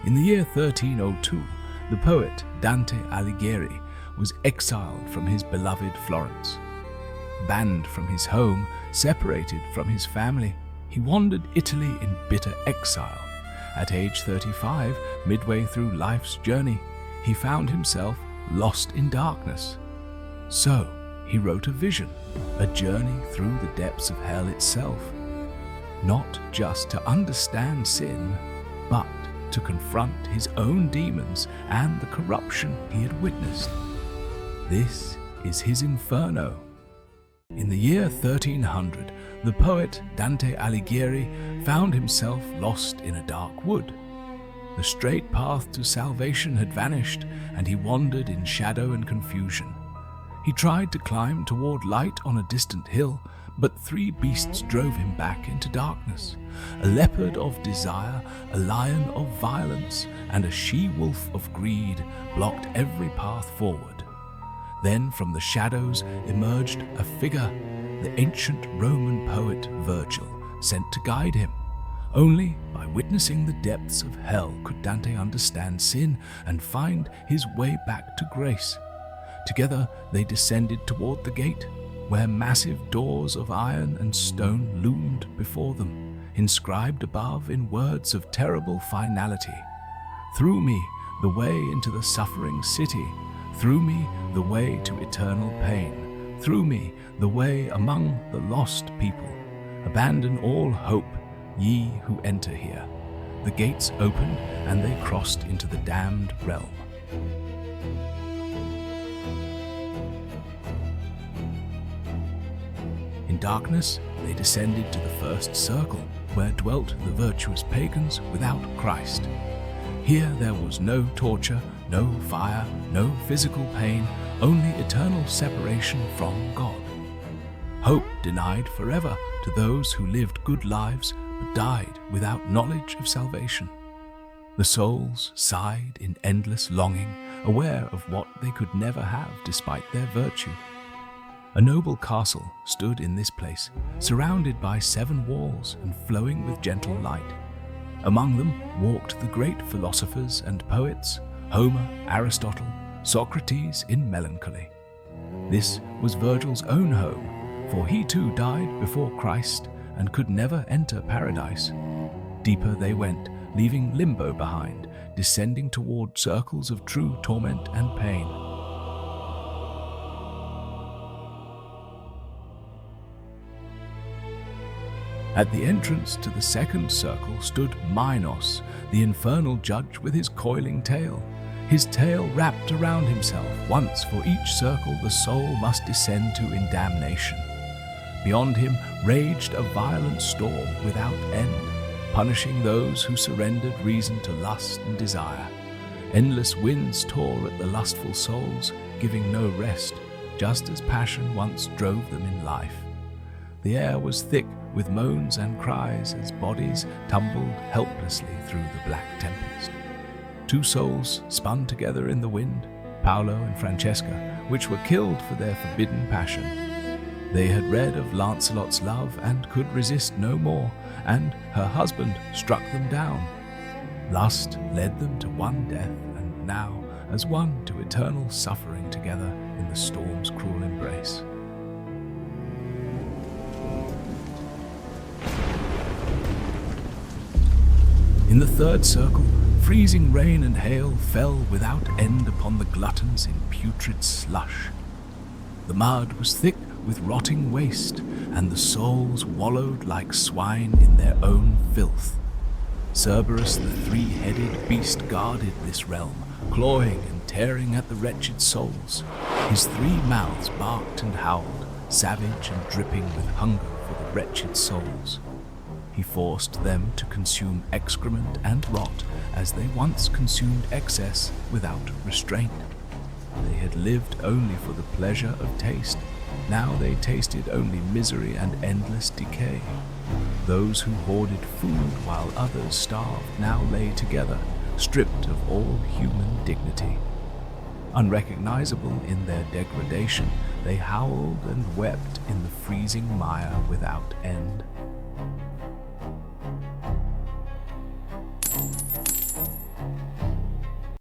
In the year 1302, the poet Dante Alighieri was exiled from his beloved Florence. Banned from his home, separated from his family, he wandered Italy in bitter exile. At age 35, midway through life's journey, he found himself lost in darkness. So, he wrote a vision, a journey through the depths of hell itself. Not just to understand sin, but to confront his own demons and the corruption he had witnessed. This is his Inferno. In the year 1300, the poet Dante Alighieri found himself lost in a dark wood. The straight path to salvation had vanished, and he wandered in shadow and confusion. He tried to climb toward light on a distant hill, but three beasts drove him back into darkness. A leopard of desire, a lion of violence, and a she-wolf of greed blocked every path forward. Then from the shadows emerged a figure, the ancient Roman poet Virgil, sent to guide him. Only by witnessing the depths of hell could Dante understand sin and find his way back to grace. Together they descended toward the gate, where massive doors of iron and stone loomed before them, inscribed above in words of terrible finality. Through me the way into the suffering city, through me the way to eternal pain, through me the way among the lost people. Abandon all hope, ye who enter here. The gates opened, and they crossed into the damned realm. In darkness, they descended to the first circle, where dwelt the virtuous pagans without Christ. Here there was no torture, no fire, no physical pain, only eternal separation from God. Hope denied forever to those who lived good lives but died without knowledge of salvation. The souls sighed in endless longing, aware of what they could never have despite their virtue. A noble castle stood in this place, surrounded by 7 walls and flowing with gentle light. Among them walked the great philosophers and poets, Homer, Aristotle, Socrates in melancholy. This was Virgil's own home, for he too died before Christ and could never enter paradise. Deeper they went, leaving Limbo behind, descending toward circles of true torment and pain. At the entrance to the second circle stood Minos, the infernal judge with his coiling tail. His tail wrapped around himself. Once for each circle the soul must descend to in damnation. Beyond him raged a violent storm without end, punishing those who surrendered reason to lust and desire. Endless winds tore at the lustful souls, giving no rest, just as passion once drove them in life. The air was thick with moans and cries as bodies tumbled helplessly through the black tempest. 2 souls spun together in the wind, Paolo and Francesca, which were killed for their forbidden passion. They had read of Lancelot's love and could resist no more, and her husband struck them down. Lust led them to one death, and now as one to eternal suffering together in the storm's cruel embrace. In the third circle, freezing rain and hail fell without end upon the gluttons in putrid slush. The mud was thick with rotting waste, and the souls wallowed like swine in their own filth. Cerberus, the 3-headed beast, guarded this realm, clawing and tearing at the wretched souls. His 3 mouths barked and howled, savage and dripping with hunger for the wretched souls. He forced them to consume excrement and rot as they once consumed excess without restraint. They had lived only for the pleasure of taste. Now they tasted only misery and endless decay. Those who hoarded food while others starved now lay together, stripped of all human dignity. Unrecognizable in their degradation, they howled and wept in the freezing mire without end.